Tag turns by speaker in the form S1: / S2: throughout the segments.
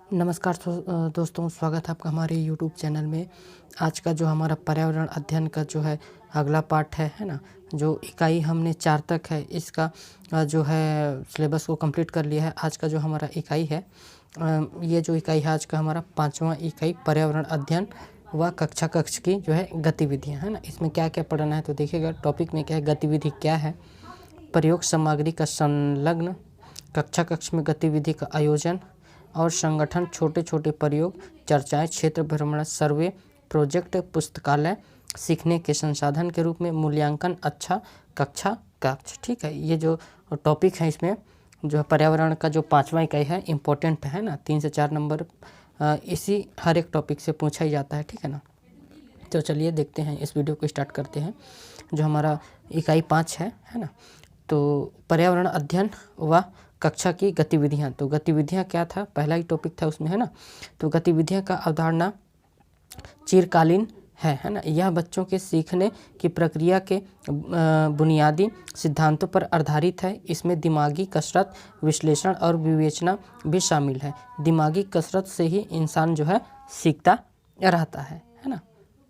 S1: नमस्कार दोस्तों, स्वागत है आपका हमारे YouTube चैनल में। आज का जो हमारा पर्यावरण अध्ययन का जो है अगला पार्ट है ना, जो इकाई हमने 4 तक है इसका जो है सिलेबस को कंप्लीट कर लिया है। आज का जो हमारा इकाई है ये जो इकाई है आज का हमारा 5वां इकाई पर्यावरण अध्ययन व कक्षा कक्ष की जो है गतिविधियाँ है ना। इसमें क्या क्या पढ़ना है तो देखिएगा, टॉपिक में क्या है, गतिविधि क्या है, प्रयोग सामग्री का संलग्न, कक्षा कक्ष में गतिविधि का आयोजन और संगठन, छोटे छोटे प्रयोग, चर्चाएं, क्षेत्र भ्रमण, सर्वे, प्रोजेक्ट, पुस्तकालय, सीखने के संसाधन के रूप में मूल्यांकन, अच्छा, कक्षा कक्ष। ठीक है, ये जो टॉपिक है इसमें जो पर्यावरण का जो 5वां इकाई है इम्पोर्टेंट है ना। 3 से 4 नंबर इसी हर एक टॉपिक से पूछा ही जाता है। ठीक है ना, तो चलिए देखते हैं, इस वीडियो को स्टार्ट करते हैं। जो हमारा इकाई 5 है ना, तो पर्यावरण अध्ययन व कक्षा की गतिविधियाँ। तो गतिविधियाँ क्या था, पहला ही टॉपिक था उसमें है ना। तो गतिविधियाँ का अवधारणा चिरकालीन है ना। यह बच्चों के सीखने की प्रक्रिया के बुनियादी सिद्धांतों पर आधारित है। इसमें दिमागी कसरत, विश्लेषण और विवेचना भी शामिल है। दिमागी कसरत से ही इंसान जो है सीखता रहता है ना।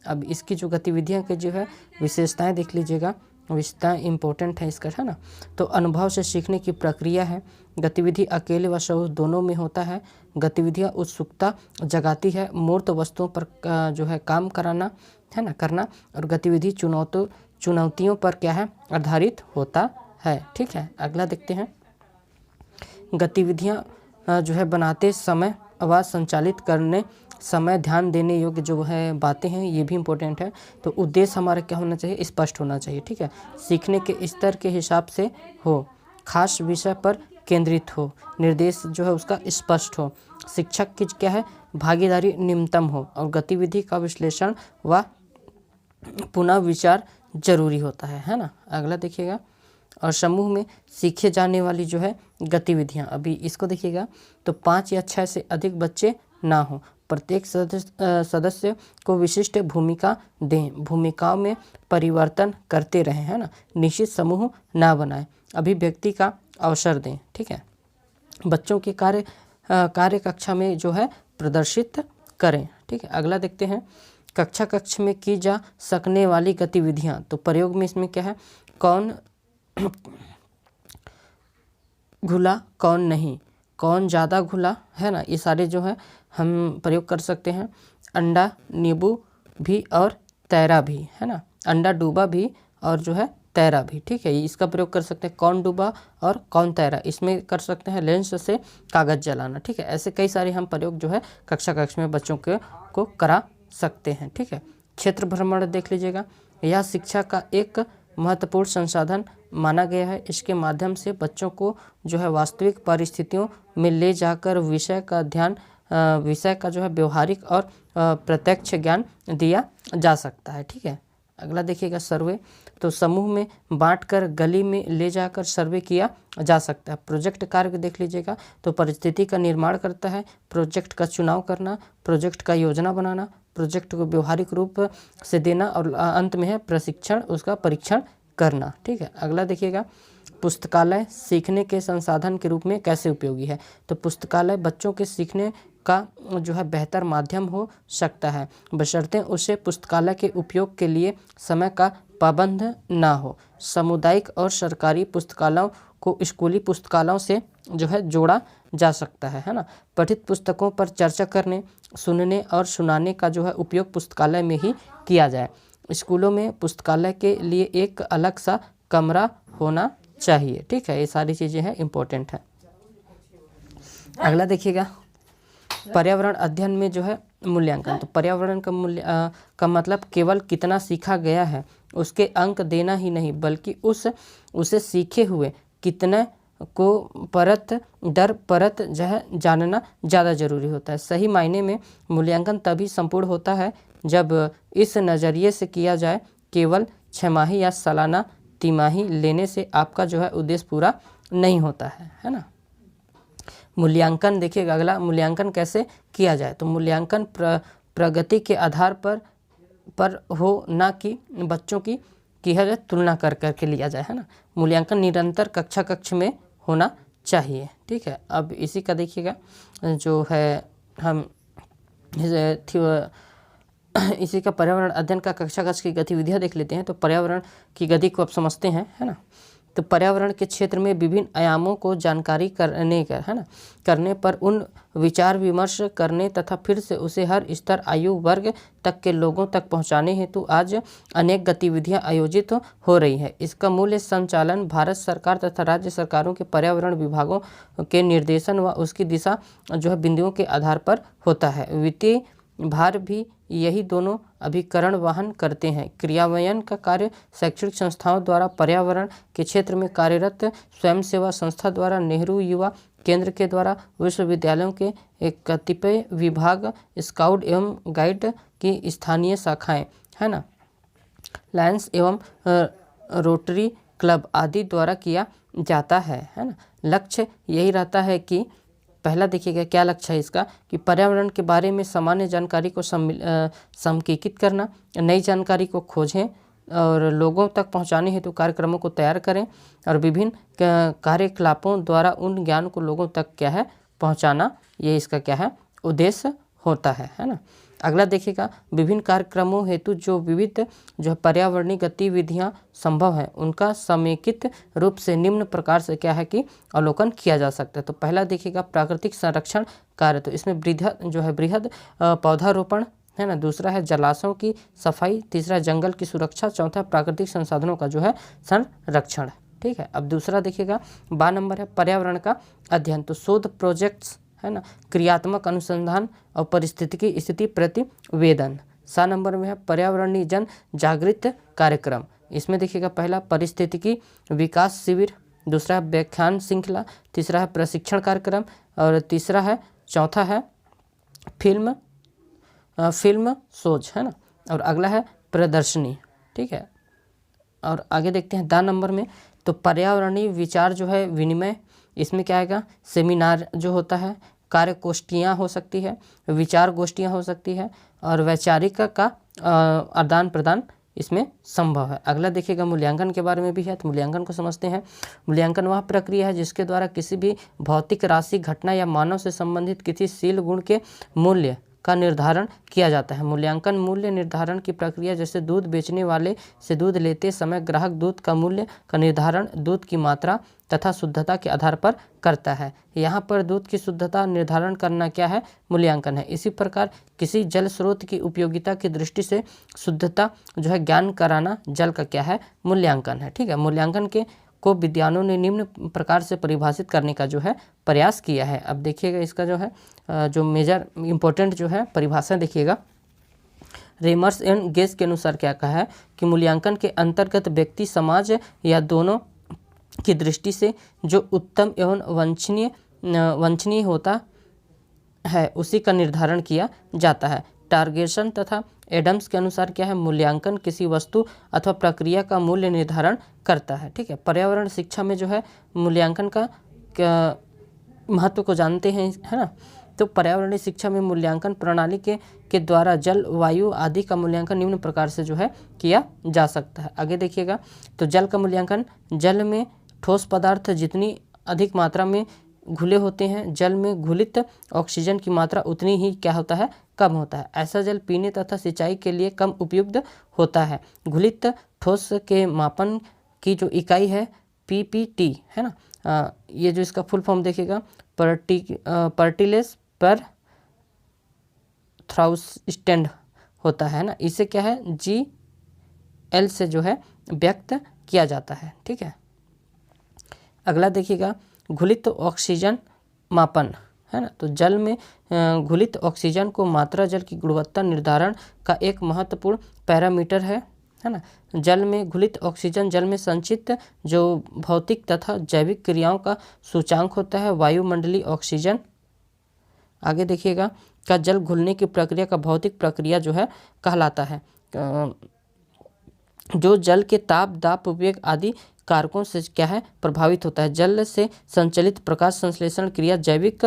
S1: अब इसकी जो गतिविधियाँ के जो है विशेषताएं देख लीजिएगा, विशेषताएं इम्पोर्टेंट है इसका है ना। तो अनुभव से सीखने की प्रक्रिया है। गतिविधि अकेले व समूह दोनों में होता है। गतिविधियाँ उत्सुकता जगाती है, मूर्त वस्तुओं पर जो है काम कराना है ना, करना। और गतिविधि चुनौतियों पर क्या है, आधारित होता है। ठीक है, अगला देखते हैं। गतिविधियाँ जो है बनाते समय व संचालित करने समय ध्यान देने योग्य जो है बातें हैं, ये भी इम्पोर्टेंट है। तो उद्देश्य हमारा क्या होना चाहिए, स्पष्ट होना चाहिए। ठीक है, सीखने के स्तर के हिसाब से हो, खास विषय पर केंद्रित हो, निर्देश जो है उसका स्पष्ट हो, शिक्षक की क्या है भागीदारी न्यूनतम हो, और गतिविधि का विश्लेषण व पुनः विचार जरूरी होता है ना। अगला देखिएगा, और समूह में सीखे जाने वाली जो है गतिविधियाँ, अभी इसको देखिएगा। तो 5 या 6 से अधिक बच्चे ना हो, प्रत्येक सदस्य को विशिष्ट भूमिका दें, भूमिकाओं में परिवर्तन करते रहें है ना। निश्चित समूह ना बनाएं, अभिव्यक्ति का अवसर दें। ठीक है, बच्चों के कार्य कक्षा में जो है प्रदर्शित करें। ठीक है, अगला देखते हैं। कक्षा कक्ष में की जा सकने वाली गतिविधियाँ। तो प्रयोग में इसमें क्या है, कौन घुला कौन नहीं, कौन ज़्यादा घुला है ना, ये सारे जो है हम प्रयोग कर सकते हैं। अंडा नींबू भी और तैरा भी है ना, अंडा डूबा भी और जो है तैरा भी। ठीक है, इसका प्रयोग कर सकते हैं। कौन डूबा और कौन तैरा, इसमें कर सकते हैं लेंस से कागज़ जलाना। ठीक है, ऐसे कई सारे हम प्रयोग जो है कक्षा कक्ष में बच्चों को करा सकते हैं। ठीक है, क्षेत्र भ्रमण देख लीजिएगा। यह शिक्षा का एक महत्वपूर्ण संसाधन माना गया है। इसके माध्यम से बच्चों को जो है वास्तविक परिस्थितियों में ले जाकर विषय का जो है व्यवहारिक और प्रत्यक्ष ज्ञान दिया जा सकता है। ठीक है, अगला देखिएगा सर्वे। तो समूह में बांटकर गली में ले जाकर सर्वे किया जा सकता है। प्रोजेक्ट कार्य देख लीजिएगा। तो परिस्थिति का निर्माण करता है, प्रोजेक्ट का चुनाव करना, प्रोजेक्ट का योजना बनाना, प्रोजेक्ट को व्यवहारिक रूप से देना, और अंत में है प्रशिक्षण, उसका परीक्षण करना। ठीक है, अगला देखिएगा। पुस्तकालय सीखने के संसाधन के रूप में कैसे उपयोगी है। तो पुस्तकालय बच्चों के सीखने का जो है बेहतर माध्यम हो सकता है, बशर्ते उसे पुस्तकालय के उपयोग के लिए समय का पाबंद ना हो। सामुदायिक और सरकारी पुस्तकालयों को स्कूली पुस्तकालयों से जो है जोड़ा जा सकता है ना। पठित पुस्तकों पर चर्चा करने, सुनने और सुनाने का जो है उपयोग पुस्तकालय में ही किया जाए। स्कूलों में पुस्तकालय के लिए एक अलग सा कमरा होना चाहिए। ठीक है, ये सारी चीज़ें हैं इम्पोर्टेंट है। अगला देखिएगा, पर्यावरण अध्ययन में जो है मूल्यांकन। तो पर्यावरण का मतलब केवल कितना सीखा गया है उसके अंक देना ही नहीं, बल्कि उसे सीखे हुए कितने को परत दर परत जो है जानना ज़्यादा जरूरी होता है। सही मायने में मूल्यांकन तभी संपूर्ण होता है जब इस नज़रिए से किया जाए, केवल 6 माही या सालाना तिमाही लेने से आपका जो है उद्देश्य पूरा नहीं होता है ना। मूल्यांकन देखिएगा, अगला मूल्यांकन कैसे किया जाए। तो मूल्यांकन प्रगति के आधार पर हो, ना कि बच्चों की है तुलना कर के लिया जाए है ना। मूल्यांकन निरंतर कक्षा कक्ष में होना चाहिए। ठीक है, अब इसी का देखिएगा जो है हम इसी का पर्यावरण अध्ययन का कक्षागत की गतिविधियाँ देख लेते हैं। तो पर्यावरण की गति को आप समझते हैं, है ना। तो पर्यावरण के क्षेत्र में विभिन्न आयामों को जानकारी करने का, है ना, करने पर उन विचार विमर्श करने तथा फिर से उसे हर स्तर आयु वर्ग तक के लोगों तक पहुंचाने हेतु आज अनेक गतिविधियां आयोजित हो रही है। इसका मूल्य संचालन भारत सरकार तथा राज्य सरकारों के पर्यावरण विभागों के निर्देशन व उसकी दिशा जो है बिंदुओं के आधार पर होता है। वित्तीय भार भी यही दोनों अभिकरण वहन करते हैं। क्रियान्वयन का कार्य शैक्षणिक संस्थाओं द्वारा पर्यावरण के क्षेत्र में कार्यरत स्वयंसेवा संस्था द्वारा, नेहरू युवा केंद्र के द्वारा, विश्वविद्यालयों के एक कतिपय विभाग, स्काउट एवं गाइड की स्थानीय शाखाएं, है ना, लायंस एवं रोटरी क्लब आदि द्वारा किया जाता है ना। लक्ष्य यही रहता है कि पहला देखिएगा क्या लक्ष्य है इसका, कि पर्यावरण के बारे में सामान्य जानकारी को समकीकृत करना, नई जानकारी को खोजें और लोगों तक पहुंचाने हेतु कार्यक्रमों को तैयार करें और विभिन्न कार्यकलापों द्वारा उन ज्ञान को लोगों तक क्या है पहुंचाना, ये इसका क्या है उद्देश्य होता है ना। अगला देखिएगा, विभिन्न कार्यक्रमों हेतु जो विविध जो पर्यावरणीय गतिविधियां संभव है उनका समेकित रूप से निम्न प्रकार से क्या है कि अवलोकन किया जा सकता है। तो पहला देखिएगा प्राकृतिक संरक्षण कार्य, तो इसमें बृहद पौधारोपण, है ना। दूसरा है जलाशयों की सफाई, तीसरा जंगल की सुरक्षा, चौथा प्राकृतिक संसाधनों का जो है संरक्षण। ठीक है। अब दूसरा देखिएगा 12 नंबर है पर्यावरण का अध्ययन, तो शोध प्रोजेक्ट्स, है ना, क्रियात्मक अनुसंधान और परिस्थितिकी स्थिति प्रतिवेदन। 7 नंबर में है पर्यावरणीय जन जागृत कार्यक्रम, इसमें देखिएगा पहला परिस्थितिकी विकास शिविर, दूसरा है व्याख्यान श्रृंखला, तीसरा है प्रशिक्षण कार्यक्रम और चौथा है फिल्म शोज, है ना, और अगला है प्रदर्शनी। ठीक है। और आगे देखते हैं 10 नंबर में, तो पर्यावरणीय विचार जो है विनिमय, इसमें क्या आएगा सेमिनार जो होता है, कार्यगोष्ठियाँ हो सकती है, विचार गोष्ठियाँ हो सकती है और वैचारिक का आदान प्रदान इसमें संभव है। अगला देखिएगा मूल्यांकन के बारे में भी है, तो मूल्यांकन को समझते हैं। मूल्यांकन वह प्रक्रिया है जिसके द्वारा किसी भी भौतिक राशि, घटना या मानव से संबंधित किसी शील गुण के मूल्य का निर्धारण किया जाता है। मूल्यांकन मूल्य निर्धारण की प्रक्रिया जैसे दूध बेचने वाले से दूध लेते समय ग्राहक दूध का मूल्य का निर्धारण दूध की मात्रा तथा शुद्धता के आधार पर करता है। यहाँ पर दूध की शुद्धता निर्धारण करना क्या है मूल्यांकन है। इसी प्रकार किसी जल स्रोत की उपयोगिता की दृष्टि से शुद्धता जो है ज्ञान कराना जल का क्या है मूल्यांकन है। ठीक है। मूल्यांकन के को विद्वानों ने निम्न प्रकार से परिभाषित करने का जो है प्रयास किया है। अब देखिएगा इसका जो है जो मेजर इम्पोर्टेंट जो है परिभाषा देखिएगा, रेमर्स एंड गेस के अनुसार क्या कहा है कि मूल्यांकन के अंतर्गत व्यक्ति, समाज या दोनों की दृष्टि से जो उत्तम एवं वांछनीय होता है उसी का निर्धारण किया जाता है। टारगेशन तथा एडम्स के अनुसार क्या है मूल्यांकन किसी वस्तु अथवा प्रक्रिया का मूल्य निर्धारण करता है। ठीक है। पर्यावरण शिक्षा में जो है मूल्यांकन का महत्व को जानते हैं, है ना। तो पर्यावरणीय शिक्षा में मूल्यांकन प्रणाली के द्वारा जल, वायु आदि का मूल्यांकन निम्न प्रकार से जो है किया जा सकता है। आगे देखिएगा, तो जल का मूल्यांकन, जल में ठोस पदार्थ जितनी अधिक मात्रा में घुले होते हैं, जल में घुलित ऑक्सीजन की मात्रा उतनी ही क्या होता है कम होता है। ऐसा जल पीने तथा सिंचाई के लिए कम उपयुक्त होता है। घुलित ठोस के मापन की जो इकाई है पीपीटी, है ना, ये जो इसका फुल फॉर्म देखिएगा पार्टिकल्स पर थाउजेंड होता है ना। इसे क्या है GL से जो है व्यक्त किया जाता है। ठीक है। अगला देखिएगा घुलित ऑक्सीजन मापन, है ना। तो जल में घुलित ऑक्सीजन को मात्रा जल की गुणवत्ता निर्धारण का एक महत्वपूर्ण पैरामीटर है ना। जल में घुलित ऑक्सीजन जल में संचित जो भौतिक तथा जैविक क्रियाओं का सूचांक होता है। वायुमंडलीय ऑक्सीजन, आगे देखिएगा, का जल घुलने की प्रक्रिया का भौतिक प्रक्रिया जो है कहलाता है, जो जल के ताप, दाब, उपवेग आदि कारकों से क्या है प्रभावित होता है। जल से संचालित प्रकाश संश्लेषण क्रिया जैविक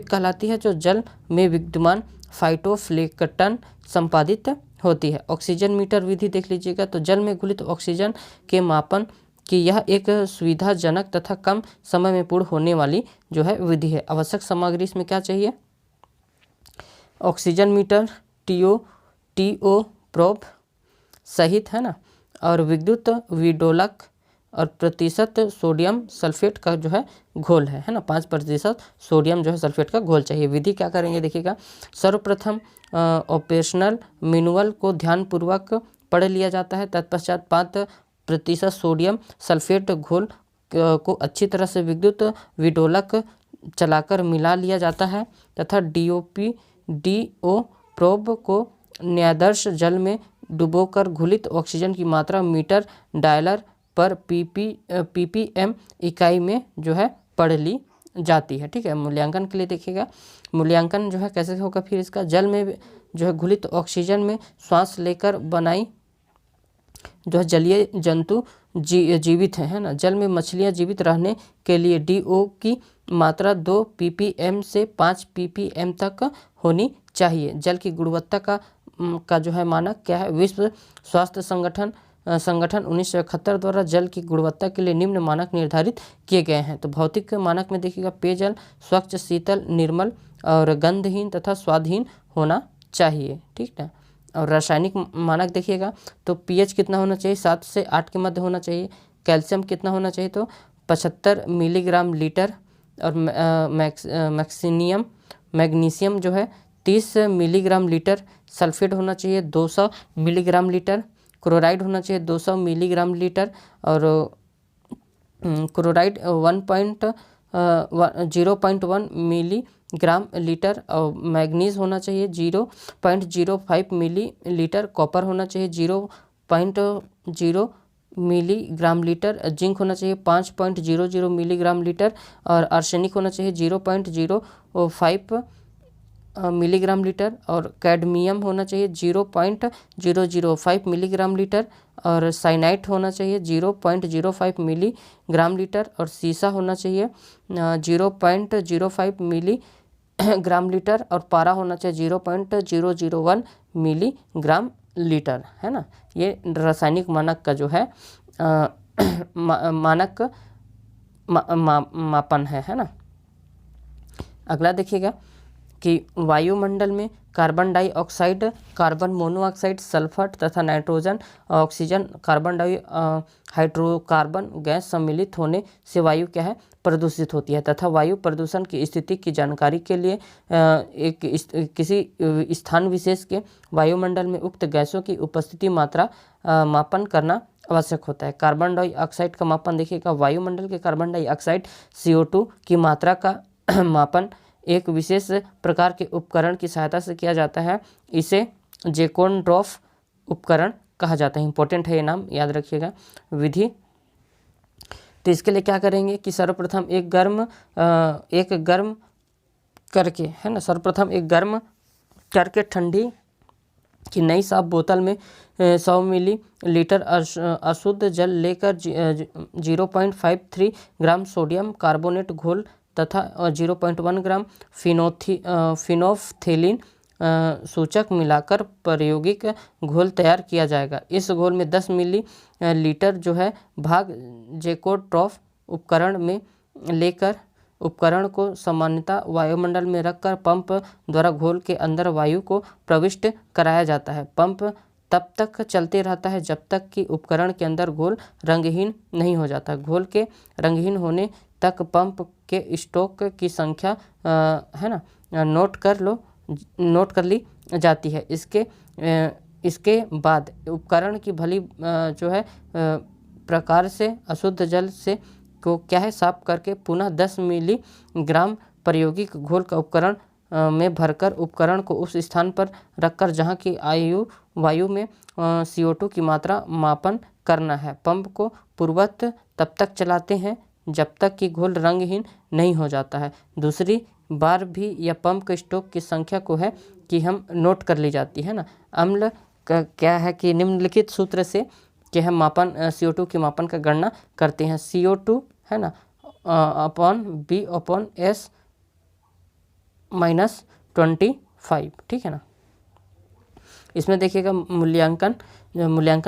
S1: कहलाती है, जो जल में विद्यमान फाइटोप्लैंक्टन संपादित होती है। ऑक्सीजन मीटर विधि देख लीजिएगा, तो जल में घुलित ऑक्सीजन के मापन की यह एक सुविधाजनक तथा कम समय में पूर्ण होने वाली जो है विधि है। आवश्यक सामग्री इसमें क्या चाहिए, ऑक्सीजन मीटर, टीओ प्रोब सहित, है ना, और विद्युत विडोलक और प्रतिशत सोडियम सल्फेट का जो है घोल है ना, 5% सोडियम जो है सल्फेट का घोल चाहिए। विधि क्या करेंगे देखिएगा, सर्वप्रथम ऑपरेशनल मैनुअल को ध्यानपूर्वक पढ़ लिया जाता है। तत्पश्चात 5% सोडियम सल्फेट घोल को अच्छी तरह से विद्युत विडोलक चलाकर मिला लिया जाता है तथा डीओ प्रोब को न्यादर्श जल में डुबोकर घुलित ऑक्सीजन की मात्रा मीटर डायलर पर ppm इकाई में जो है पढ़ ली जाती है। ठीक है, मूल्यांकन के लिए देखिएगा, मूल्यांकन जो है कैसे होगा फिर इसका, जल में जो है घुलित ऑक्सीजन में श्वास लेकर बनाई जो है जलीय जंतु जीवित है ना। जल में मछलियां जीवित रहने के लिए डीओ की मात्रा 2 ppm से 5 ppm तक होनी चाहिए। जल की गुणवत्ता का जो है मानक क्या है, विश्व स्वास्थ्य संगठन 1971 द्वारा जल की गुणवत्ता के लिए निम्न मानक निर्धारित किए गए हैं। तो भौतिक मानक में देखिएगा, पेयजल स्वच्छ, शीतल, निर्मल और गंधहीन तथा स्वादहीन होना चाहिए। ठीक है, और रासायनिक मानक देखिएगा, तो पीएच कितना होना चाहिए, 7 से 8 के मध्य होना चाहिए। कैल्शियम कितना होना चाहिए, तो 75 मिलीग्राम लीटर, और मैग्नीशियम जो है 30 मिलीग्राम लीटर। सल्फेट होना चाहिए 200 मिलीग्राम लीटर। क्लोराइड होना चाहिए 200 मिलीग्राम लीटर, और क्लोराइड 0.1 मिलीग्राम लीटर। और मैग्नीज होना चाहिए 0.05 मिलीलीटर। कॉपर होना चाहिए 0.0 मिलीग्राम लीटर। जिंक होना चाहिए 5.00 मिलीग्राम लीटर, और आर्सेनिक होना चाहिए 0.05 मिलीग्राम लीटर, और कैडमियम होना चाहिए 0.005 मिलीग्राम लीटर, और साइनाइड होना चाहिए 0.05 मिलीग्राम लीटर, और सीसा होना चाहिए 0.05 मिलीग्राम लीटर, और पारा होना चाहिए 0.001 मिलीग्राम लीटर, है ना। ये रासायनिक मानक का जो है मानक मापन है ना। अगला देखिएगा कि वायुमंडल में carbon dioxide, carbon monoxide, sulphur तथा nitrogen, oxygen, carbon hydrocarbon gas सम्मिलित होने से वायु क्या है, प्रदूषित होती है। तथा वायु प्रदूषण की स्थिति की जानकारी के लिए किसी स्थान विशेष के वायुमंडल में उक्त गैसों की उपस्थिति मात्रा मापन करना आवश्यक होता है। कार्बन डाइऑक्साइड का मापन देखिएगा, वायुमंडल के कार्बन डाइऑक्साइड CO2 की मात्रा का मापन एक विशेष प्रकार के उपकरण की सहायता से किया जाता है। इसे जेकोनड्रॉफ उपकरण कहा जाता है। इंपॉर्टेंट है ये नाम, याद रखिएगा। विधि, तो इसके लिए क्या करेंगे कि सर्वप्रथम एक गर्म करके, है ना, सर्वप्रथम एक गर्म करके ठंडी कि नई साफ बोतल में 100 मिलीलीटर अशुद्ध जल लेकर 0.53 ग्राम सोडियम कार्बोनेट घोल तथा 0.1 ग्राम फिनोफ्थेलिन सूचक मिलाकर प्रायोगिक घोल तैयार किया जाएगा। इस घोल में 10 मिलीलीटर जो है भाग जेकोट्रॉफ उपकरण में लेकर उपकरण को सामान्यतः वायुमंडल में रखकर पंप द्वारा घोल के अंदर वायु को प्रविष्ट कराया जाता है। पंप तब तक चलते रहता है जब तक कि उपकरण के अंदर घोल रंगहीन नहीं हो जाता। घोल के रंगहीन होने तक पंप के स्ट्रोक की संख्या है ना नोट कर ली जाती है। इसके बाद उपकरण की भली जो है प्रकार से अशुद्ध जल से को क्या है साफ करके पुनः 10 मिलीग्राम प्रायोगिक घोल का उपकरण में भरकर उपकरण को उस स्थान पर रखकर जहाँ की वायु में CO2 की मात्रा मापन करना है। पंप को पूर्ववत तब तक चलाते हैं जब तक कि घोल रंगहीन नहीं हो जाता है। दूसरी बार भी यह पंप के स्ट्रोक की संख्या को है कि हम नोट कर ली जाती है ना। अम्ल का क्या है कि निम्नलिखित सूत्र से कि हम मापन CO2 के मापन का गणना करते हैं। CO2 है ना अपॉन B/S -25, ठीक है ना। इसमें देखिएगा मूल्यांकन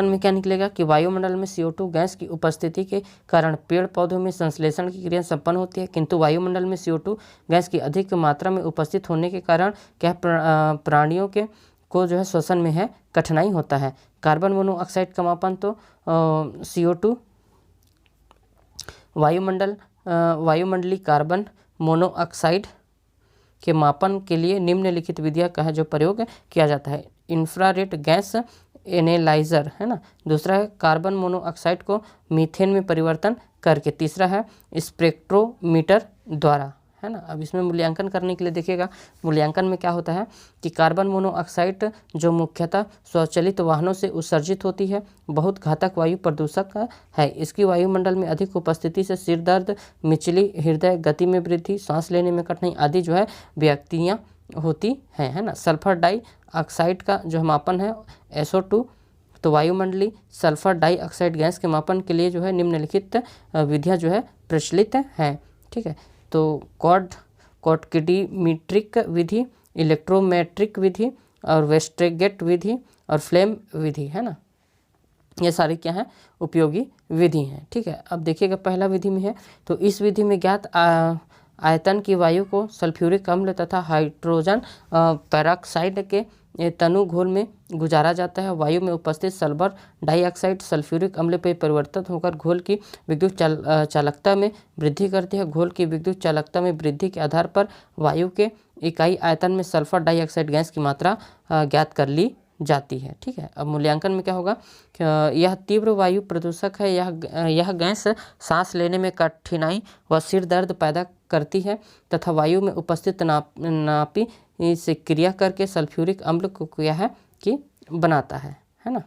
S1: में क्या निकलेगा कि वायुमंडल में CO2 गैस की उपस्थिति के कारण पेड़ पौधों में संश्लेषण की क्रिया संपन्न होती है, किंतु वायुमंडल में CO2 गैस की अधिक मात्रा में उपस्थित होने के कारण क्या प्राणियों के को जो है श्वसन में है कठिनाई होता है। कार्बन मोनोऑक्साइड का मापन तो CO2 वायुमंडलीय कार्बन मोनोऑक्साइड के मापन के लिए निम्नलिखित विधियां का है जो प्रयोग किया जाता है। इंफ्रारेड गैस एनालाइजर है ना, दूसरा है कार्बन मोनोऑक्साइड को मीथेन में परिवर्तन करके, तीसरा है स्पेक्ट्रोमीटर द्वारा, है ना। अब इसमें मूल्यांकन करने के लिए देखिएगा, मूल्यांकन में क्या होता है कि कार्बन मोनोऑक्साइड जो मुख्यतः स्वचालित वाहनों से उत्सर्जित होती है, बहुत घातक वायु प्रदूषक है। इसकी वायुमंडल में अधिक उपस्थिति से सिर दर्द, मिचली हृदय गति में वृद्धि, सांस लेने में कठिनाई आदि जो है व्यक्तियाँ होती हैं, है ना। सल्फर डाइऑक्साइड का जो मापन है SO2, तो वायुमंडलीय सल्फर डाइऑक्साइड गैस के मापन के लिए जो है निम्नलिखित विधियाँ जो है प्रचलित हैं, ठीक है। तो क्वाड्रोमीट्रिक विधि, इलेक्ट्रोमेट्रिक विधि और वेस्टरगेट विधि और फ्लेम विधि, है ना, ये सारी क्या है उपयोगी विधि हैं, ठीक है। अब देखिएगा पहला विधि में है, तो इस विधि में ज्ञात आयतन की वायु को सल्फ्यूरिक अम्ल तथा हाइड्रोजन पेरोक्साइड के तनु घोल में गुजारा जाता है। वायु में उपस्थित सल्फर डाइऑक्साइड सल्फ्यूरिक अम्ल पर परिवर्तित होकर घोल की विद्युत चालकता में वृद्धि करती है। घोल की विद्युत चालकता में वृद्धि के आधार पर वायु के इकाई आयतन में सल्फर डाइऑक्साइड गैस की मात्रा ज्ञात कर ली जाती है, ठीक है। अब मूल्यांकन में क्या होगा, यह तीव्र वायु प्रदूषक है। यह गैस सांस लेने में कठिनाई व सिर दर्द पैदा करती है तथा वायु में उपस्थित नापी से क्रिया करके सल्फ्यूरिक अम्ल को क्या है कि बनाता है ना।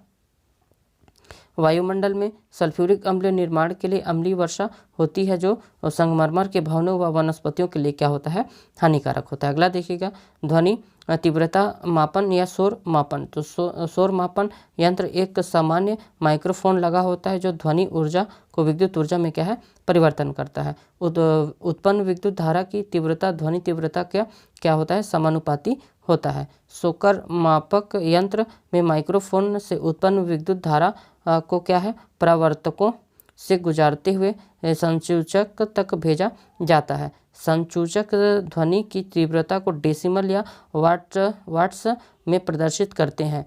S1: वायुमंडल में सल्फ्यूरिक अम्ल निर्माण के लिए अम्लीय वर्षा होती है जो संगमरमर के भवनों व वनस्पतियों के लिए क्या होता है हानिकारक होता है। अगला देखिएगा ध्वनि तीव्रता मापन या शोर मापन। तो शोर मापन यंत्र एक सामान्य माइक्रोफोन लगा होता है जो ध्वनि ऊर्जा को विद्युत ऊर्जा में क्या है परिवर्तन करता है। उत्पन्न विद्युत धारा की तीव्रता ध्वनि तीव्रता क्या होता है समानुपाती होता है। शोकर मापक यंत्र में माइक्रोफोन से उत्पन्न विद्युत धारा को क्या है परावर्तकों से गुजारते हुए संसूचक तक भेजा जाता है। संसूचक ध्वनि की तीव्रता को डेसिमल या वाट्स में प्रदर्शित करते हैं।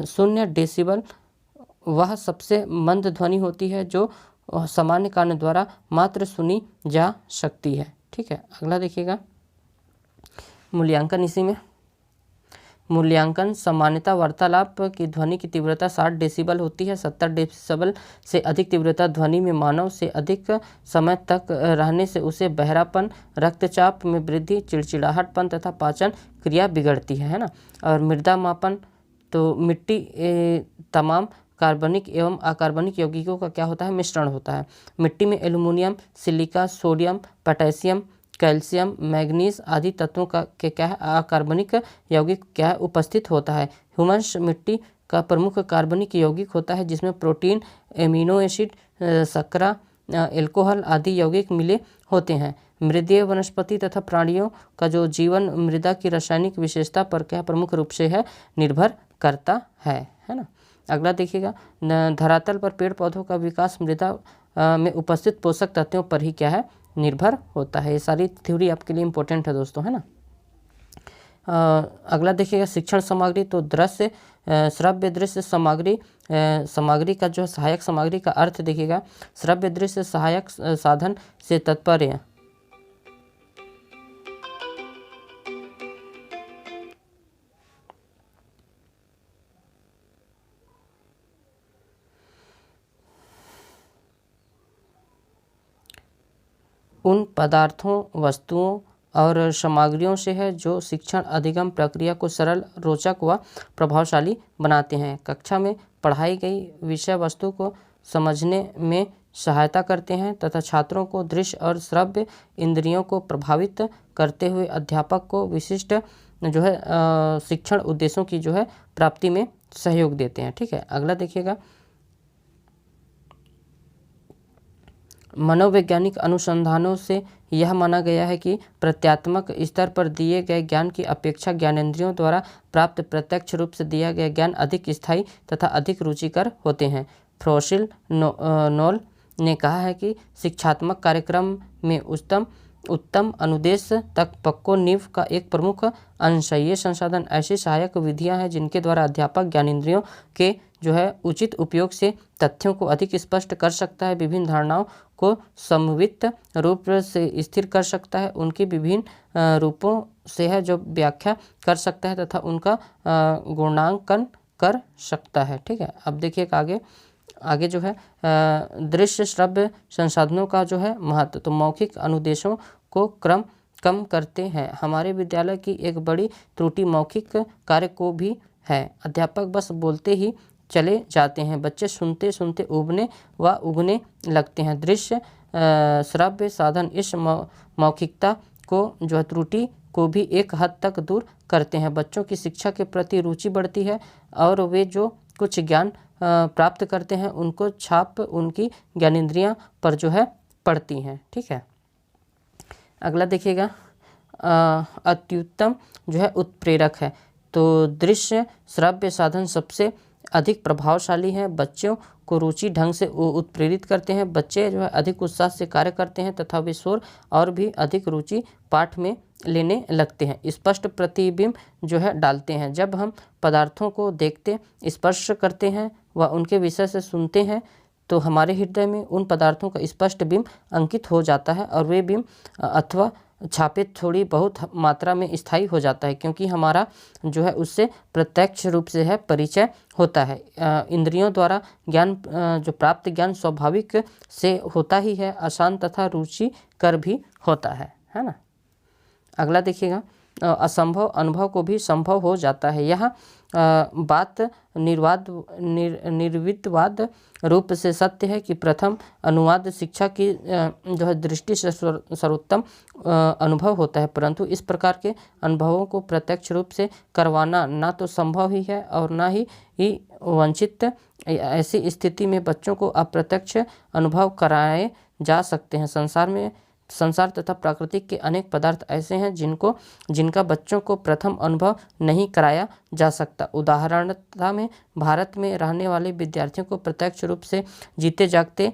S1: 0 डेसिबल वह सबसे मंद ध्वनि होती है जो सामान्य कान द्वारा मात्र सुनी जा सकती है, ठीक है। अगला देखिएगा मूल्यांकन। इसी में मूल्यांकन सामान्यतः वार्तालाप की ध्वनि की तीव्रता 60 डेसिबल होती है। 70 डेसिबल से अधिक तीव्रता ध्वनि में मानव से अधिक समय तक रहने से उसे बहरापन, रक्तचाप में वृद्धि, चिड़चिड़ाहटपन तथा पाचन क्रिया बिगड़ती है ना। और मृदा मापन, तो मिट्टी तमाम कार्बनिक एवं अकार्बनिक यौगिकों का क्या होता है मिश्रण होता है। मिट्टी में aluminium, silica, sodium, potassium, calcium, manganese आदि तत्वों का क्या है अकार्बनिक यौगिक क्या है उपस्थित होता है। ह्यूमस मिट्टी का प्रमुख कार्बनिक यौगिक होता है जिसमें प्रोटीन, एमिनो एसिड, शर्करा, एल्कोहल आदि यौगिक मिले होते हैं। मृदीय वनस्पति तथा प्राणियों का जो जीवन मृदा की रासायनिक विशेषता पर क्या प्रमुख रूप से है निर्भर करता है ना। अगला देखिएगा धरातल पर पेड़ पौधों का विकास मृदा में उपस्थित पोषक तत्वों पर ही क्या है निर्भर होता है। ये सारी थ्योरी आपके लिए इम्पोर्टेंट है दोस्तों, है ना। अगला देखिएगा शिक्षण सामग्री। तो दृश्य श्रव्य दृश्य सामग्री का जो सहायक सामग्री का अर्थ देखिएगा। श्रव्य दृश्य सहायक साधन से तात्पर्य उन पदार्थों, वस्तुओं और सामग्रियों से है जो शिक्षण अधिगम प्रक्रिया को सरल, रोचक व प्रभावशाली बनाते हैं। कक्षा में पढ़ाई गई विषय वस्तु को समझने में सहायता करते हैं तथा छात्रों को दृश्य और श्रव्य इंद्रियों को प्रभावित करते हुए अध्यापक को विशिष्ट जो है शिक्षण उद्देश्यों की जो है प्राप्ति में सहयोग देते हैं, ठीक है। अगला देखिएगा मनोवैज्ञानिक अनुसंधानों से यह माना गया है कि प्रत्यात्मक स्तर पर दिए गए ज्ञान की अपेक्षा ज्ञानेंद्रियों द्वारा प्राप्त प्रत्यक्ष रूप से दिया गया ज्ञान अधिक स्थायी तथा अधिक रुचिकर होते हैं। फ्रोसिल नोल ने कहा है कि शिक्षात्मक कार्यक्रम में उत्तम अनुदेश तक पक्को नींव का एक प्रमुख अंश है। ये संसाधन ऐसी सहायक विधियां हैं जिनके द्वारा अध्यापक ज्ञानेंद्रियों के उचित उपयोग से तथ्यों को अधिक स्पष्ट कर सकता है, विभिन्न धारणाओं को समन्वित रूप से स्थिर कर सकता है, उनकी विभिन्न रूपों से जो व्याख्या कर सकता है तथा उनका गुणांकन कर सकता है। ठीक है, अब देखिए आगे दृश्य श्रव्य संसाधनों का महत्व। तो मौखिक अनुदेशों को कम करते हैं। हमारे विद्यालय की एक बड़ी त्रुटि मौखिक कार्य को भी है। अध्यापक बस बोलते ही चले जाते हैं, बच्चे सुनते सुनते उगने लगते हैं। दृश्य श्रव्य साधन इस मौखिकता को त्रुटि को भी एक हद तक दूर करते हैं। बच्चों की शिक्षा के प्रति रुचि बढ़ती है और वे जो कुछ ज्ञान प्राप्त करते हैं उनको छाप उनकी ज्ञानेंद्रियां पर पड़ती हैं। ठीक है, अगला देखिएगा अत्युत्तम उत्प्रेरक है। तो दृश्य श्रव्य साधन सबसे अधिक प्रभावशाली हैं, बच्चों को रुचि ढंग से उत्प्रेरित करते हैं। बच्चे अधिक उत्साह से कार्य करते हैं तथा वे शोर और भी अधिक रुचि पाठ में लेने लगते हैं। स्पष्ट प्रतिबिंब डालते हैं। जब हम पदार्थों को देखते स्पर्श करते हैं व उनके विषय से सुनते हैं तो हमारे हृदय में उन पदार्थों का स्पष्ट बिंब अंकित हो जाता है और वे बिंब अथवा छापे थोड़ी बहुत मात्रा में स्थायी हो जाता है, क्योंकि हमारा उससे प्रत्यक्ष रूप से परिचय होता है। इंद्रियों द्वारा ज्ञान प्राप्त ज्ञान स्वाभाविक से होता ही है, आसान तथा रुचिकर भी होता है ना। अगला देखिएगा असंभव अनुभव को भी संभव हो जाता है। यह बात निर्विवाद रूप से सत्य है कि प्रथम अनुवाद शिक्षा की दृष्टि से सर्वोत्तम अनुभव होता है, परंतु इस प्रकार के अनुभवों को प्रत्यक्ष रूप से करवाना ना तो संभव ही है और ना ही वंचित। ऐसी स्थिति में बच्चों को अप्रत्यक्ष अनुभव कराए जा सकते हैं। संसार तथा प्राकृतिक के अनेक पदार्थ ऐसे हैं जिनका बच्चों को प्रथम अनुभव नहीं कराया जा सकता। उदाहरणतः में भारत में रहने वाले विद्यार्थियों को प्रत्यक्ष रूप से जीते जागते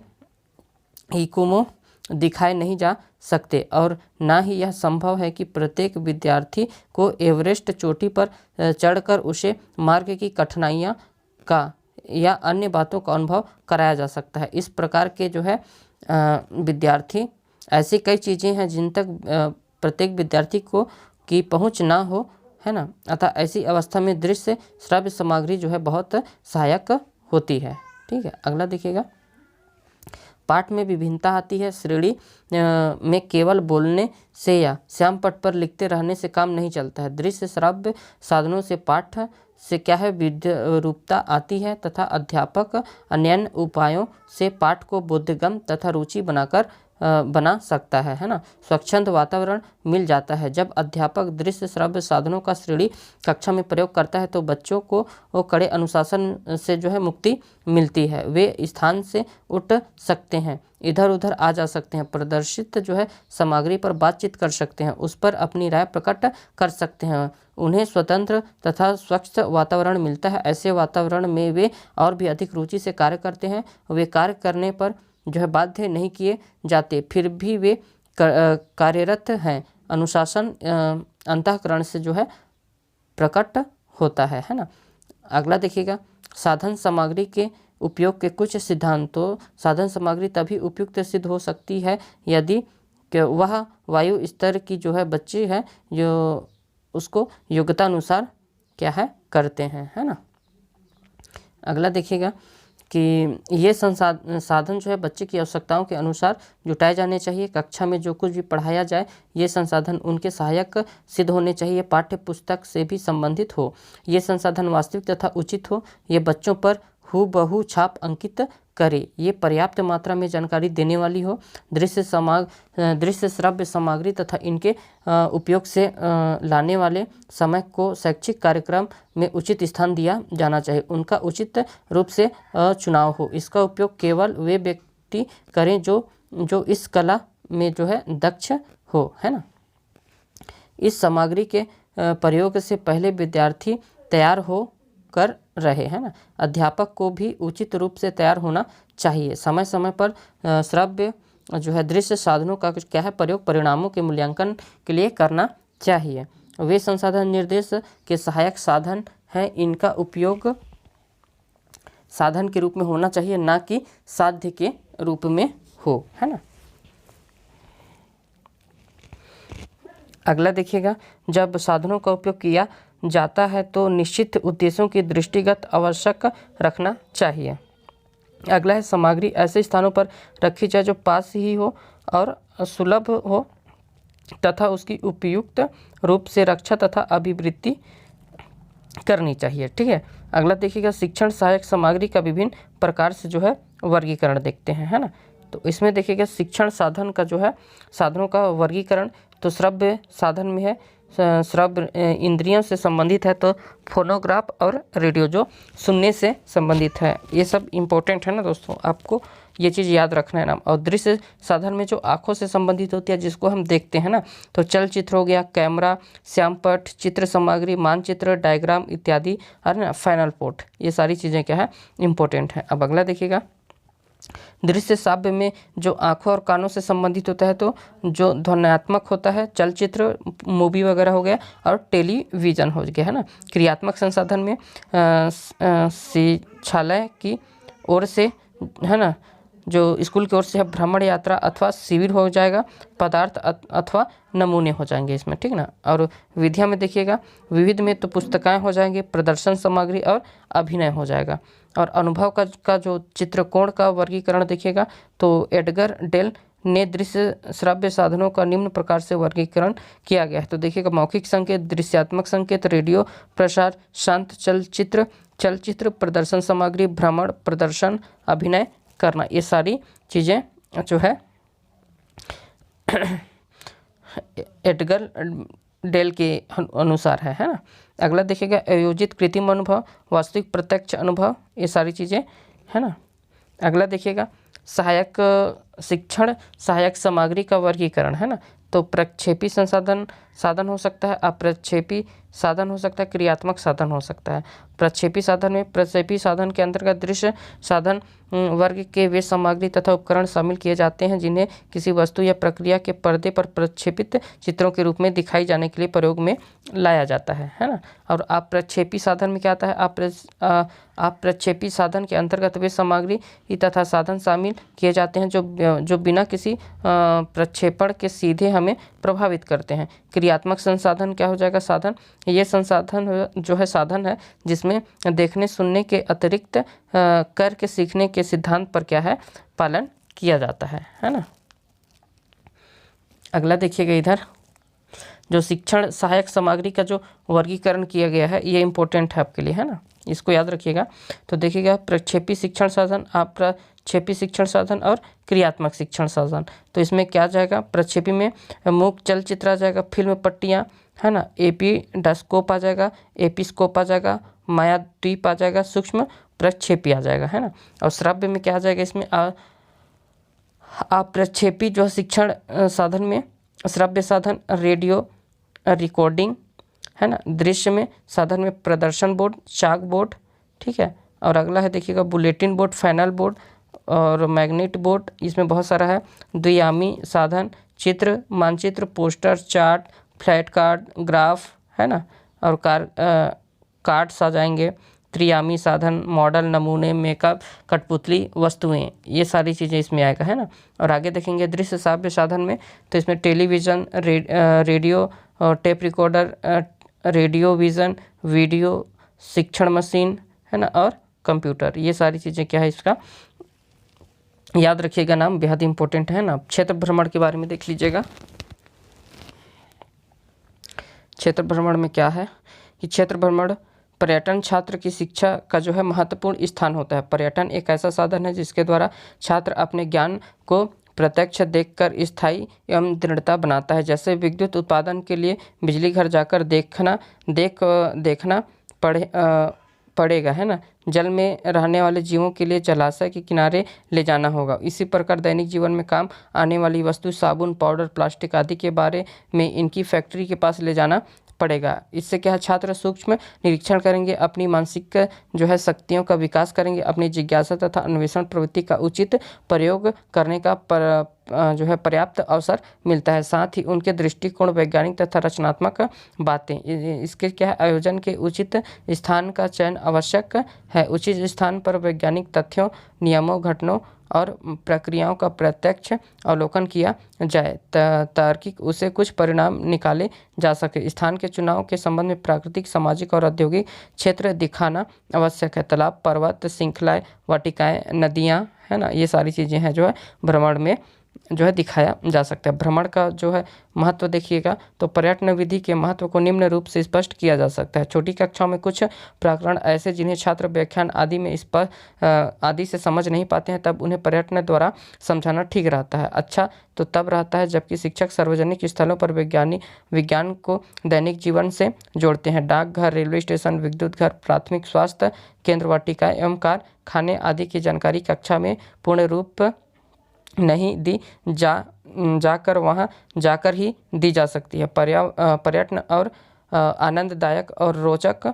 S1: इकुमो दिखाए नहीं जा सकते और ना ही यह संभव है कि प्रत्येक विद्यार्थी को एवरेस्ट चोटी पर चढ़कर उसे मार्ग की कठिनाइयाँ का या अन्य बातों का अनुभव कराया जा सकता है। इस प्रकार के विद्यार्थी ऐसी कई चीज़ें हैं जिन तक प्रत्येक विद्यार्थी की पहुंच ना हो, है ना। अतः ऐसी अवस्था में दृश्य श्रव्य सामग्री बहुत सहायक होती है। ठीक है, अगला देखिएगा पाठ में विभिन्नता आती है। श्रेणी में केवल बोलने से या श्यामपट पर लिखते रहने से काम नहीं चलता है। दृश्य श्रव्य साधनों से पाठ से विद्रूपता आती है तथा अध्यापक अन्य उपायों से पाठ को बोधगम्य तथा रुचि बना सकता है ना। स्वच्छंद वातावरण मिल जाता है। जब अध्यापक दृश्य श्रव्य साधनों का श्रेणी कक्षा में प्रयोग करता है तो बच्चों को कड़े अनुशासन से मुक्ति मिलती है। वे स्थान से उठ सकते हैं, इधर उधर आ जा सकते हैं, प्रदर्शित सामग्री पर बातचीत कर सकते हैं, उस पर अपनी राय प्रकट कर सकते हैं। उन्हें स्वतंत्र तथा स्वच्छ वातावरण मिलता है। ऐसे वातावरण में वे और भी अधिक रुचि से कार्य करते हैं। वे कार्य करने पर बाध्य नहीं किए जाते, फिर भी वे कार्यरत हैं। अनुशासन अंतःकरण से प्रकट होता है ना। अगला देखिएगा साधन सामग्री के उपयोग के कुछ सिद्धांतों। साधन सामग्री तभी उपयुक्त सिद्ध हो सकती है यदि वह वायु स्तर की बच्चे है जो उसको योग्यता अनुसार करते हैं, है ना। अगला देखिएगा कि ये साधन बच्चे की आवश्यकताओं के अनुसार जुटाए जाने चाहिए। कक्षा में जो कुछ भी पढ़ाया जाए ये संसाधन उनके सहायक सिद्ध होने चाहिए, पाठ्य पुस्तक से भी संबंधित हो। ये संसाधन वास्तविक तथा उचित हो, ये बच्चों पर हूबहू छाप अंकित करे, ये पर्याप्त मात्रा में जानकारी देने वाली हो। दृश्य श्रव्य सामग्री तथा इनके उपयोग से लाने वाले समय को शैक्षिक कार्यक्रम में उचित स्थान दिया जाना चाहिए। उनका उचित रूप से चुनाव हो। इसका उपयोग केवल वे व्यक्ति करें जो इस कला में जो है दक्ष हो, है ना। इस सामग्री के प्रयोग से पहले विद्यार्थी तैयार हो कर रहे, है ना। अध्यापक को भी उचित रूप से तैयार होना चाहिए। समय समय पर श्रव्य जो है दृश्य साधनों का क्या है प्रयोग परिणामों के मूल्यांकन के लिए करना चाहिए। वे संसाधन निर्देश के सहायक साधन हैं, इनका उपयोग साधन के रूप में होना चाहिए, ना कि साध्य के रूप में हो, है ना। अगला देखिएगा, जब साधनों का उपयोग किया जाता है तो निश्चित उद्देश्यों की दृष्टिगत आवश्यक रखना चाहिए। अगला है, सामग्री ऐसे स्थानों पर रखी जाए जो पास ही हो और सुलभ हो तथा उसकी उपयुक्त रूप से रक्षा तथा अभिवृद्धि करनी चाहिए, ठीक है। अगला देखिएगा, शिक्षण सहायक सामग्री का विभिन्न प्रकार से जो है वर्गीकरण देखते हैं, है ना। तो इसमें देखिएगा शिक्षण साधन का जो है साधनों का वर्गीकरण, तो श्रव्य साधन में है, श्रव्य इंद्रियों से संबंधित है, तो फोनोग्राफ और रेडियो जो सुनने से संबंधित है। ये सब इम्पोर्टेंट है ना दोस्तों, आपको ये चीज़ याद रखना है ना। और दृश्य साधन में जो आँखों से संबंधित होती है, जिसको हम देखते हैं ना, तो चलचित्र हो गया, कैमरा, श्यामपट, चित्र सामग्री, मानचित्र, डायग्राम इत्यादि, है ना, फाइनल पोर्ट, ये सारी चीज़ें क्या है इम्पोर्टेंट है। अब अगला देखिएगा, दृश्य श्राव्य में जो आँखों और कानों से संबंधित होता है, तो जो ध्वन्यात्मक होता है चलचित्र, मूवी वगैरह हो गया, और टेलीविज़न हो गया, है ना। क्रियात्मक संसाधन में शिक्षालय की ओर से, है ना, जो स्कूल की ओर से भ्रमण यात्रा अथवा शिविर हो जाएगा, पदार्थ अथवा नमूने हो जाएंगे इसमें, ठीक ना। और विधियाँ में देखिएगा, विविध में तो पुस्तकें हो जाएंगे, प्रदर्शन सामग्री और अभिनय हो जाएगा। और अनुभव का जो चित्रकोण का वर्गीकरण देखिएगा, तो एडगर डेल ने दृश्य श्राव्य साधनों का निम्न प्रकार से वर्गीकरण किया गया है। तो देखिएगा, मौखिक संकेत, दृश्यात्मक संकेत, रेडियो प्रसार, शांत चलचित्र, प्रदर्शन सामग्री, भ्रमण, प्रदर्शन, अभिनय करना, ये सारी चीज़ें जो है एडगर डेल के अनुसार है ना। अगला देखिएगा, आयोजित कृत्रिम अनुभव, वास्तविक प्रत्यक्ष अनुभव, ये सारी चीज़ें है ना। अगला देखिएगा, सहायक शिक्षण सहायक सामग्री का वर्गीकरण, है ना। तो प्रक्षेपी साधन हो सकता है, अप्रक्षेपी साधन हो सकता है, क्रियात्मक साधन हो सकता है। प्रक्षेपी साधन में प्रक्षेपी साधन के अंतर्गत दृश्य साधन वर्ग के वे सामग्री तथा उपकरण शामिल किए जाते हैं जिन्हें किसी वस्तु या प्रक्रिया के पर्दे पर प्रक्षेपित चित्रों के रूप में दिखाई जाने के लिए प्रयोग में लाया जाता है ना। और अप्रक्षेपी साधन में क्या आता है, अप्रक्षेपी साधन के अंतर्गत वे सामग्री तथा साधन शामिल किए जाते हैं जो बिना किसी प्रक्षेपण के सीधे हमें प्रभावित करते हैं। क्रियात्मक संसाधन क्या हो जाएगा, साधन, ये संसाधन जो है साधन है जिसमें देखने सुनने के अतिरिक्त करके सीखने के सिद्धांत पर क्या है पालन किया जाता है ना। अगला देखिएगा, इधर जो शिक्षण सहायक सामग्री का जो वर्गीकरण किया गया है ये इंपॉर्टेंट है आपके लिए, है ना, इसको याद रखिएगा। तो देखिएगा, प्रक्षेपी शिक्षण साधन, अप्रक्षेपी शिक्षण साधन और क्रियात्मक शिक्षण साधन। तो इसमें क्या जाएगा, प्रक्षेपी में मूक चलचित्र आ जाएगा, फिल्म पट्टियाँ, है ना, एपीडोस्कोप आ जाएगा, एपिस्कोप आ जाएगा, मायाद्वीप आ जाएगा, सूक्ष्म प्रक्षेपी आ जाएगा, है ना। और श्राव्य में क्या आ जाएगा, इसमें अप्रक्षेपी जो शिक्षण साधन में श्राव्य साधन रेडियो रिकॉर्डिंग, है ना। दृश्य में साधन में प्रदर्शन बोर्ड, चाक बोर्ड, ठीक है। और अगला है देखिएगा, बुलेटिन बोर्ड, फाइनल बोर्ड और मैग्नेट बोर्ड, इसमें बहुत सारा है। द्वियामी साधन चित्र, मानचित्र, poster, chart, flat card, graph, है ना। और कार्ड्स आ जाएंगे। त्रियामी साधन मॉडल, नमूने, मेकअप, कठपुतली, वस्तुएं, ये सारी चीज़ें इसमें आएगा, है ना। और आगे देखेंगे दृश्य श्राव्य साधन में, तो इसमें television, radio, tape recorder, radio vision, video, शिक्षण मशीन, है ना, और कंप्यूटर, ये सारी चीज़ें क्या है इसका याद रखिएगा, नाम बेहद इंपॉर्टेंट है ना। क्षेत्र भ्रमण के बारे में देख लीजिएगा। क्षेत्र भ्रमण में क्या है कि क्षेत्र भ्रमण पर्यटन छात्र की शिक्षा का जो है महत्वपूर्ण स्थान होता है। पर्यटन एक ऐसा साधन है जिसके द्वारा छात्र अपने ज्ञान को प्रत्यक्ष देखकर स्थायी एवं दृढ़ता बनाता है। जैसे विद्युत उत्पादन के लिए बिजली घर जाकर देखना पड़ेगा, है ना। जल में रहने वाले जीवों के लिए जलाशय के किनारे ले जाना होगा। इसी प्रकार दैनिक जीवन में काम आने वाली वस्तु साबुन, पाउडर, प्लास्टिक आदि के बारे में इनकी फैक्ट्री के पास ले जाना पड़ेगा। इससे क्या है, छात्र सूक्ष्म निरीक्षण करेंगे, अपनी मानसिक जो है शक्तियों का विकास करेंगे, अपनी जिज्ञासा तथा अन्वेषण प्रवृत्ति का उचित प्रयोग करने का जो है पर्याप्त अवसर मिलता है। साथ ही उनके दृष्टिकोण, वैज्ञानिक तथा रचनात्मक बातें, इसके क्या है, आयोजन के उचित स्थान का चयन आवश्यक है। उचित स्थान पर वैज्ञानिक तथ्यों, नियमों, घटनाओं और प्रक्रियाओं का प्रत्यक्ष अवलोकन किया जाए, तार्किक उसे कुछ परिणाम निकाले जा सके। स्थान के चुनाव के संबंध में प्राकृतिक, सामाजिक और औद्योगिक क्षेत्र दिखाना आवश्यक है। तालाब, पर्वत श्रृंखलाएं, वाटिकाएं, नदियाँ, है ना, ये सारी चीज़ें हैं जो है भ्रमण में जो है दिखाया जा सकता है। भ्रमण का जो है महत्व देखिएगा तो पर्यटन विधि के महत्व को निम्न रूप से स्पष्ट किया जा सकता है। छोटी कक्षाओं में कुछ प्रकरण ऐसे जिन्हें छात्र व्याख्यान आदि में आदि से समझ नहीं पाते हैं, तब उन्हें पर्यटन द्वारा समझाना ठीक रहता है। अच्छा तो तब रहता है जबकि शिक्षक सार्वजनिक स्थलों पर विज्ञान को दैनिक जीवन से जोड़ते हैं। डाकघर, रेलवे स्टेशन, विद्युत घर, प्राथमिक स्वास्थ्य केंद्र, वाटिकाएं एवं कारखाने आदि की जानकारी कक्षा में पूर्ण रूप नहीं दी जाकर वहाँ जाकर ही दी जा सकती है। पर्यटन और आनंददायक और रोचक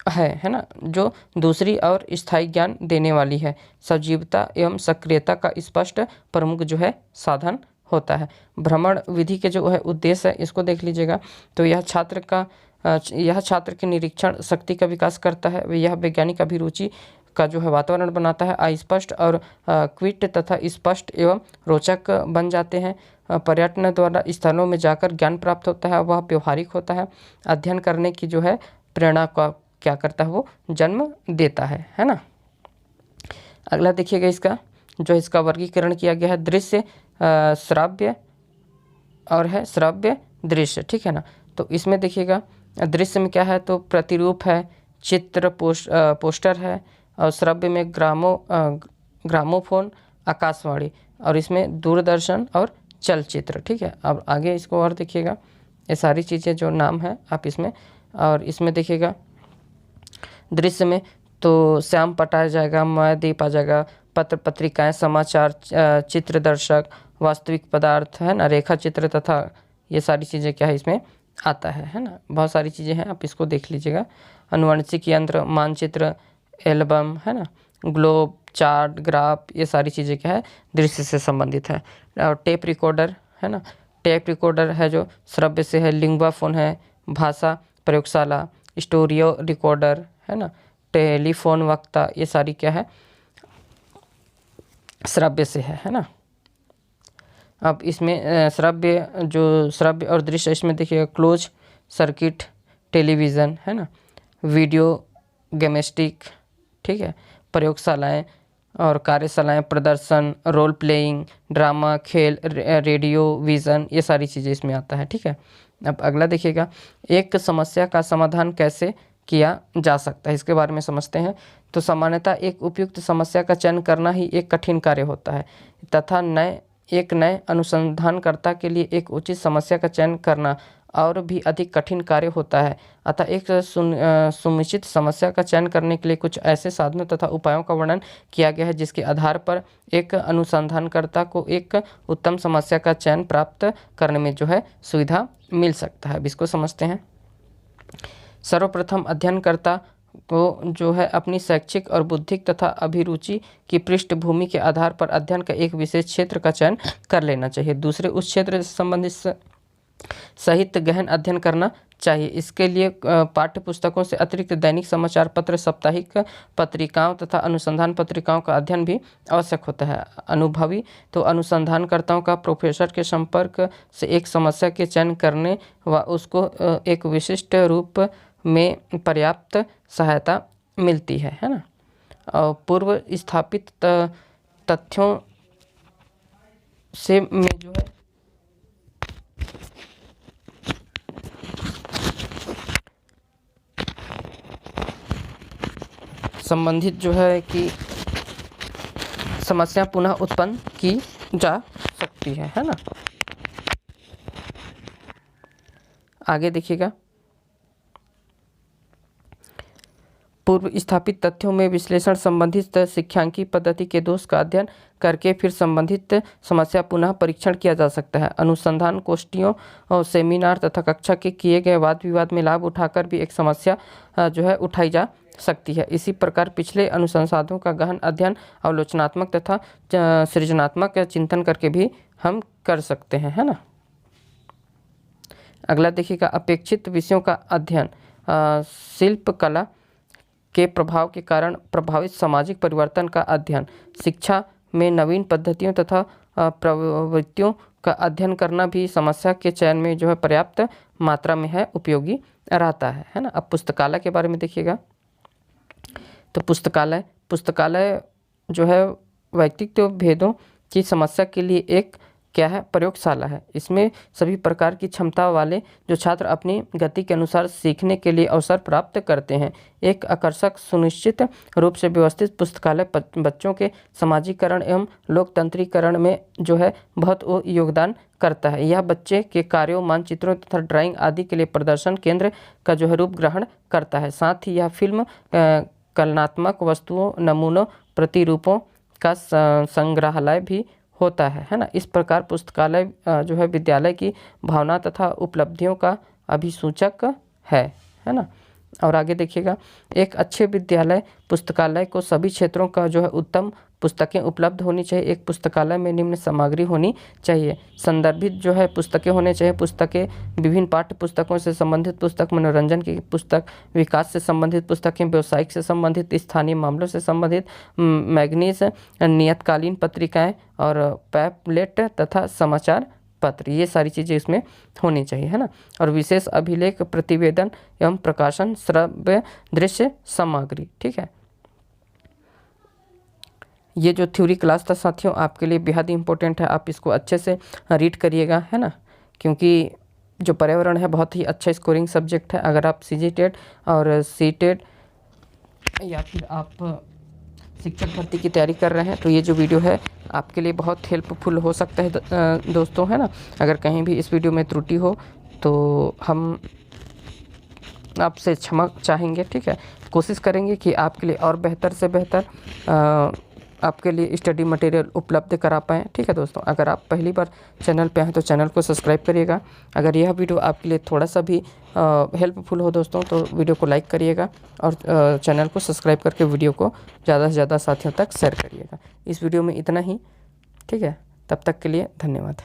S1: है ना, जो दूसरी और स्थायी ज्ञान देने वाली है। सजीवता एवं सक्रियता का स्पष्ट प्रमुख जो है साधन होता है। भ्रमण विधि के जो है उद्देश्य है, इसको देख लीजिएगा। तो यह छात्र के निरीक्षण शक्ति का विकास करता है। यह वैज्ञानिक अभिरुचि का जो है वातावरण बनाता है। अस्पष्ट और क्विट तथा स्पष्ट एवं रोचक बन जाते हैं। पर्यटन द्वारा स्थलों में जाकर ज्ञान प्राप्त होता है, वह व्यवहारिक होता है, अध्ययन करने की जो है प्रेरणा का क्या करता है, वो जन्म देता है ना। अगला देखिएगा, इसका वर्गीकरण किया गया है दृश्य, श्राव्य और है श्रव्य दृश्य, ठीक है ना। तो इसमें देखिएगा दृश्य में क्या है, तो प्रतिरूप है, चित्र, पोस्टर है, और श्रव्य में ग्रामोफोन, आकाशवाणी, और इसमें दूरदर्शन और चलचित्र, ठीक है। अब आगे इसको और देखिएगा, ये सारी चीज़ें जो नाम है आप इसमें, और इसमें देखिएगा दृश्य में तो श्याम पट आ जाएगा, दीप आ जाएगा, पत्र पत्रिकाएं, समाचार, चित्र दर्शक, वास्तविक पदार्थ, है ना, रेखा चित्र तथा ये सारी चीज़ें क्या है इसमें आता है ना। बहुत सारी चीज़ें हैं, आप इसको देख लीजिएगा। अनुवांशिक यंत्र, मानचित्र, एल्बम, है ना, ग्लोब, चार्ट, ग्राफ, ये सारी चीज़ें क्या है दृश्य से संबंधित है। और टेप रिकॉर्डर, है ना, टेप रिकॉर्डर है जो श्रव्य से है। लिंग्वा फोन है, भाषा प्रयोगशाला, स्टोरियो रिकॉर्डर, है ना, टेलीफोन वक्ता, ये सारी क्या है श्रव्य से है ना। अब इसमें श्रव्य और दृश्य, इसमें देखिएगा क्लोज सर्किट टेलीविज़न, है ना, वीडियो गेमिस्टिक, ठीक है, प्रयोगशालाएं और कार्यशालाएं, प्रदर्शन, रोल प्लेइंग, ड्रामा, खेल, रेडियो विज़न, ये सारी चीज़ें इसमें आता है, ठीक है। अब अगला देखिएगा, एक समस्या का समाधान कैसे किया जा सकता है, इसके बारे में समझते हैं। तो सामान्यतः एक उपयुक्त समस्या का चयन करना ही एक कठिन कार्य होता है तथा एक नए अनुसंधानकर्ता के लिए एक उचित समस्या का चयन करना और भी अधिक कठिन कार्य होता है। अतः एक सुनिश्चित समस्या का चयन करने के लिए कुछ ऐसे साधनों तथा उपायों का वर्णन किया गया है जिसके आधार पर एक अनुसंधानकर्ता को एक उत्तम समस्या का चयन प्राप्त करने में जो है सुविधा मिल सकता है। अब इसको समझते हैं। सर्वप्रथम अध्ययनकर्ता को जो है अपनी शैक्षिक और बौद्धिक तथा अभिरुचि की पृष्ठभूमि के आधार पर अध्ययन का एक विशेष क्षेत्र का चयन कर लेना चाहिए। दूसरे उस क्षेत्र से संबंधित सहित गहन अध्ययन करना चाहिए। इसके लिए पाठ्य पुस्तकों से अतिरिक्त दैनिक समाचार पत्र, साप्ताहिक पत्रिकाओं तथा अनुसंधान पत्रिकाओं का अध्ययन भी आवश्यक होता है। अनुभवी तो अनुसंधानकर्ताओं का प्रोफेसर के संपर्क से एक समस्या के चयन करने व उसको एक विशिष्ट रूप में पर्याप्त सहायता मिलती है ना। और पूर्व स्थापित तथ्यों से में जो है संबंधित जो है कि समस्या पुनः उत्पन्न की जा सकती है ना। आगे देखिएगा, पूर्व स्थापित तथ्यों में विश्लेषण संबंधित शिक्षांकी पद्धति के दोष का अध्ययन करके फिर संबंधित समस्या पुनः परीक्षण किया जा सकता है। अनुसंधान गोष्ठियों और सेमिनार तथा कक्षा के किए गए वाद विवाद में लाभ उठाकर भी एक समस्या जो है उठाई जा सकती है। इसी प्रकार पिछले अनुसंधानों का गहन अध्ययन आलोचनात्मक तथा सृजनात्मक चिंतन करके भी हम कर सकते हैं, है ना। अगला देखिएगा, अपेक्षित विषयों का अध्ययन। शिल्प कला के प्रभाव के कारण प्रभावित सामाजिक परिवर्तन का अध्ययन। शिक्षा में नवीन पद्धतियों तथा प्रवृत्तियों का अध्ययन करना भी समस्या के चयन में जो है पर्याप्त मात्रा में है उपयोगी रहता है ना। अब पुस्तकालय के बारे में देखिएगा। तो पुस्तकालय जो है व्यक्तित्व भेदों की समस्या के लिए एक क्या है, प्रयोगशाला है। इसमें सभी प्रकार की क्षमता वाले जो छात्र अपनी गति के अनुसार सीखने के लिए अवसर प्राप्त करते हैं। एक आकर्षक सुनिश्चित रूप से व्यवस्थित पुस्तकालय बच्चों के समाजीकरण एवं लोकतंत्रीकरण में जो है बहुत योगदान करता है। यह बच्चे के कार्यों, मानचित्रों तथा ड्राइंग आदि के लिए प्रदर्शन केंद्र का जो है रूप ग्रहण करता है। साथ ही यह फिल्म, कलात्मक वस्तुओं, नमूनों, प्रतिरूपों का संग्रहालय भी होता है ना। इस प्रकार पुस्तकालय जो है विद्यालय की भावना तथा उपलब्धियों का अभिसूचक है ना। और आगे देखिएगा, एक अच्छे विद्यालय पुस्तकालय को सभी क्षेत्रों का जो है उत्तम पुस्तकें उपलब्ध होनी चाहिए। एक पुस्तकालय में निम्न सामग्री होनी चाहिए। संदर्भित जो है पुस्तकें होने चाहिए। पुस्तकें विभिन्न पाठ्य पुस्तकों से संबंधित पुस्तक, मनोरंजन की पुस्तक, विकास से संबंधित पुस्तकें, व्यवसायिक से संबंधित, स्थानीय मामलों से संबंधित मैगजीन्स, नियतकालीन पत्रिकाएं और पैम्फलेट तथा समाचार पत्र, ये सारी चीज़ें इसमें होनी चाहिए, है ना। और विशेष अभिलेख, प्रतिवेदन एवं प्रकाशन, श्रव्य दृश्य सामग्री, ठीक है। ये जो थ्योरी क्लास था साथियों आपके लिए बेहद इंपॉर्टेंट है। आप इसको अच्छे से रीड करिएगा, है ना, क्योंकि जो पर्यावरण है बहुत ही अच्छा स्कोरिंग सब्जेक्ट है। अगर आप CGTET और CTET या फिर आप शिक्षक भर्ती की तैयारी कर रहे हैं तो ये जो वीडियो है आपके लिए बहुत हेल्पफुल हो सकता है दोस्तों, है ना। अगर कहीं भी इस वीडियो में त्रुटि हो तो हम आपसे क्षमा चाहेंगे, ठीक है। कोशिश करेंगे कि आपके लिए और बेहतर से बेहतर आपके लिए स्टडी मटेरियल उपलब्ध करा पाएँ, ठीक है दोस्तों। अगर आप पहली बार चैनल पे हैं तो चैनल को सब्सक्राइब करिएगा। अगर यह वीडियो आपके लिए थोड़ा सा भी हेल्पफुल हो दोस्तों तो वीडियो को लाइक करिएगा और चैनल को सब्सक्राइब करके वीडियो को ज़्यादा से ज़्यादा साथियों तक शेयर करिएगा। इस वीडियो में इतना ही, ठीक है। तब तक के लिए धन्यवाद।